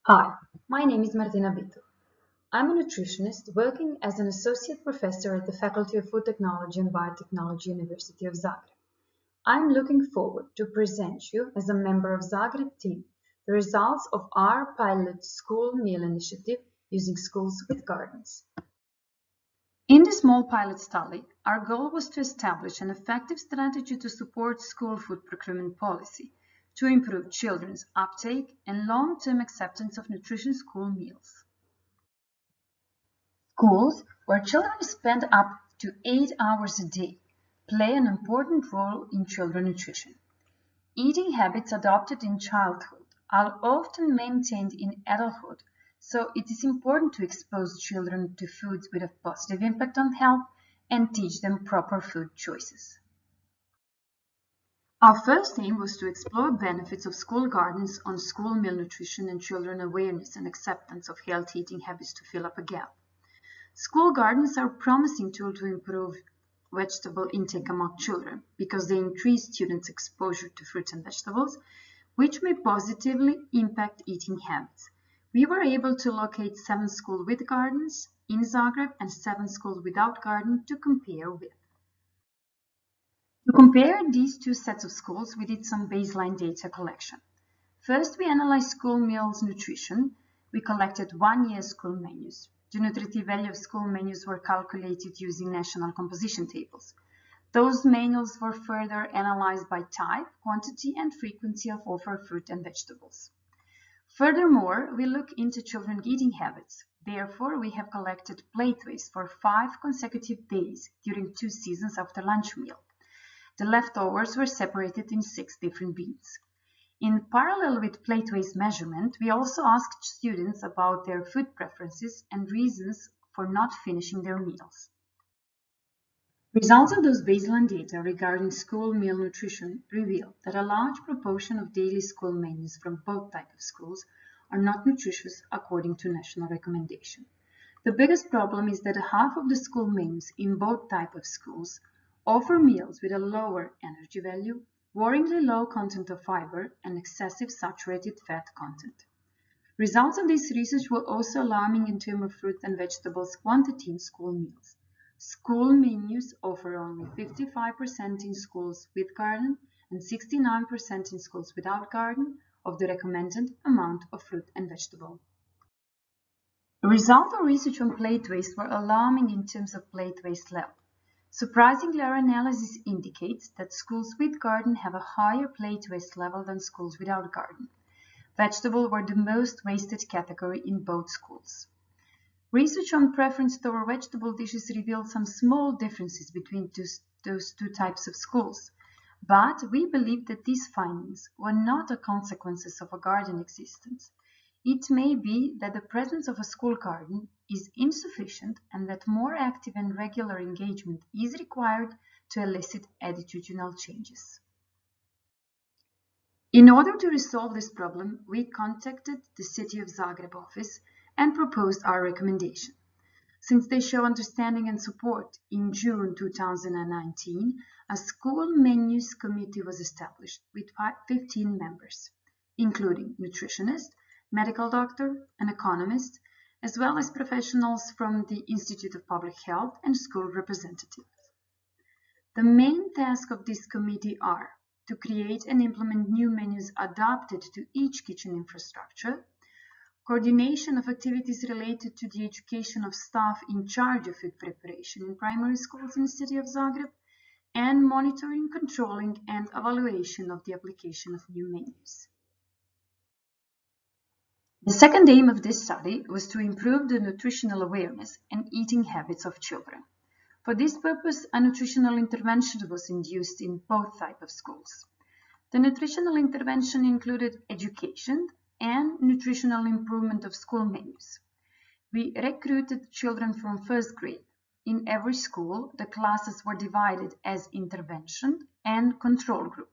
Hi, my name is Martina Bito. I'm a nutritionist working as an associate professor at the Faculty of Food Technology and Biotechnology University of Zagreb. I'm looking forward to present you as a member of Zagreb team the results of our pilot school meal initiative using schools with gardens. In this small pilot study, our goal was to establish an effective strategy to support school food procurement policy to improve children's uptake and long-term acceptance of nutritious school meals. Schools, where children spend up to 8 hours a day, play an important role in children's nutrition. Eating habits adopted in childhood are often maintained in adulthood, so it is important to expose children to foods with a positive impact on health and teach them proper food choices. Our first aim was to explore benefits of school gardens on school meal nutrition and children awareness and acceptance of healthy eating habits to fill up a gap. School gardens are a promising tool to improve vegetable intake among children because they increase students' exposure to fruits and vegetables, which may positively impact eating habits. We were able to locate 7 schools with gardens in Zagreb and 7 schools without garden to compare with. To compare these two sets of schools, we did some baseline data collection. First, we analyzed school meals nutrition. We collected 1-year school menus. The nutritive value of school menus were calculated using national composition tables. Those menus were further analyzed by type, quantity, and frequency of offered fruit and vegetables. Furthermore, we look into children's eating habits. Therefore, we have collected plate waste for 5 consecutive days during 2 seasons after lunch meal. The leftovers were separated in 6 different bins. In parallel with plate waste measurement, we also asked students about their food preferences and reasons for not finishing their meals. Results of those baseline data regarding school meal nutrition reveal that a large proportion of daily school menus from both types of schools are not nutritious according to national recommendation. The biggest problem is that half of the school menus in both types of schools offer meals with a lower energy value, worryingly low content of fiber, and excessive saturated fat content. Results of this research were also alarming in terms of fruit and vegetables quantity in school meals. School menus offer only 55% in schools with garden and 69% in schools without garden of the recommended amount of fruit and vegetable. The results of research on plate waste were alarming in terms of plate waste level. Surprisingly, our analysis indicates that schools with garden have a higher plate waste level than schools without garden. Vegetables were the most wasted category in both schools. Research on preference toward vegetable dishes revealed some small differences between those two types of schools, but we believe that these findings were not the consequences of a garden existence. It may be that the presence of a school garden is insufficient and that more active and regular engagement is required to elicit attitudinal changes. In order to resolve this problem, we contacted the City of Zagreb office and proposed our recommendation. Since they show understanding and support, in June 2019, a school menus committee was established with 15 members, including nutritionists, medical doctor, an economist, as well as professionals from the Institute of Public Health and school representatives. The main tasks of this committee are to create and implement new menus adapted to each kitchen infrastructure, coordination of activities related to the education of staff in charge of food preparation in primary schools in the city of Zagreb, and monitoring, controlling, and evaluation of the application of new menus. The second aim of this study was to improve the nutritional awareness and eating habits of children. For this purpose, a nutritional intervention was induced in both types of schools. The nutritional intervention included education and nutritional improvement of school menus. We recruited children from first grade. In every school, the classes were divided as intervention and control group.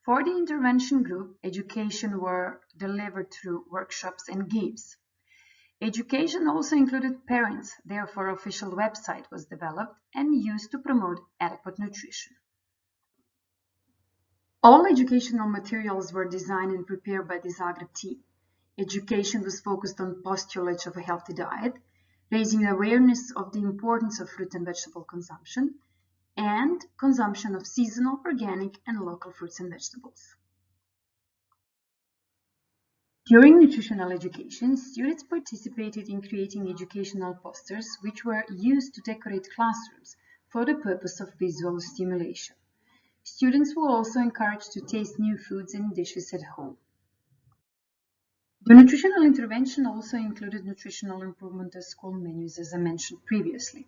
For the intervention group, education were delivered through workshops and games. Education also included parents, therefore official website was developed and used to promote adequate nutrition. All educational materials were designed and prepared by the Zagreb team. Education was focused on postulates of a healthy diet, raising awareness of the importance of fruit and vegetable consumption, and consumption of seasonal, organic, and local fruits and vegetables. During nutritional education, students participated in creating educational posters which were used to decorate classrooms for the purpose of visual stimulation. Students were also encouraged to taste new foods and dishes at home. The nutritional intervention also included nutritional improvement of school menus, as I mentioned previously.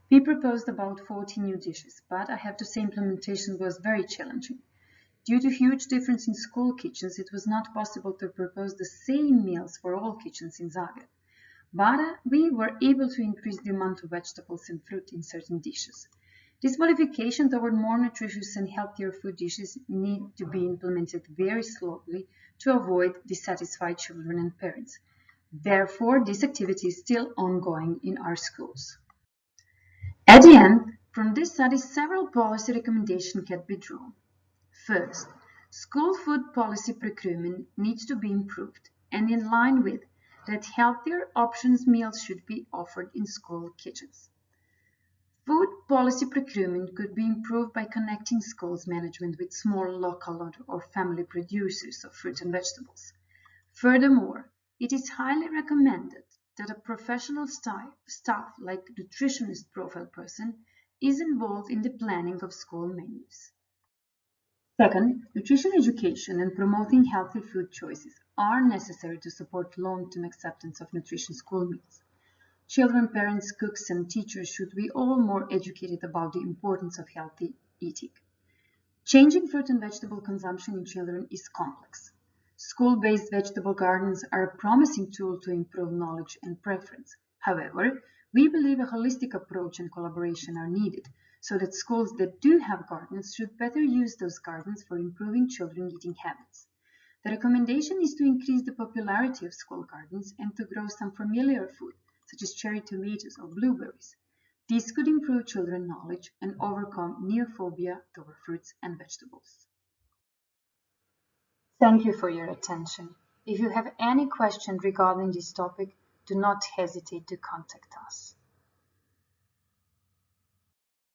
We proposed about 40 new dishes, but I have to say implementation was very challenging. Due to huge difference in school kitchens, it was not possible to propose the same meals for all kitchens in Zagreb. But we were able to increase the amount of vegetables and fruit in certain dishes. This modification toward more nutritious and healthier food dishes need to be implemented very slowly to avoid dissatisfied children and parents. Therefore, this activity is still ongoing in our schools. At the end, from this study, several policy recommendations can be drawn. First, school food policy procurement needs to be improved, and in line with that, healthier options meals should be offered in school kitchens. Food policy procurement could be improved by connecting schools management with small local or family producers of fruit and vegetables. Furthermore, it is highly recommended that a professional staff like nutritionist profile person is involved in the planning of school menus. Second, nutrition education and promoting healthy food choices are necessary to support long-term acceptance of nutrition school meals. Children, parents, cooks, and teachers should be all more educated about the importance of healthy eating. Changing fruit and vegetable consumption in children is complex. School-based vegetable gardens are a promising tool to improve knowledge and preference. However, we believe a holistic approach and collaboration are needed, so that schools that do have gardens should better use those gardens for improving children's eating habits. The recommendation is to increase the popularity of school gardens and to grow some familiar food, such as cherry tomatoes or blueberries. This could improve children's knowledge and overcome neophobia toward fruits and vegetables. Thank you for your attention. If you have any question regarding this topic, do not hesitate to contact us.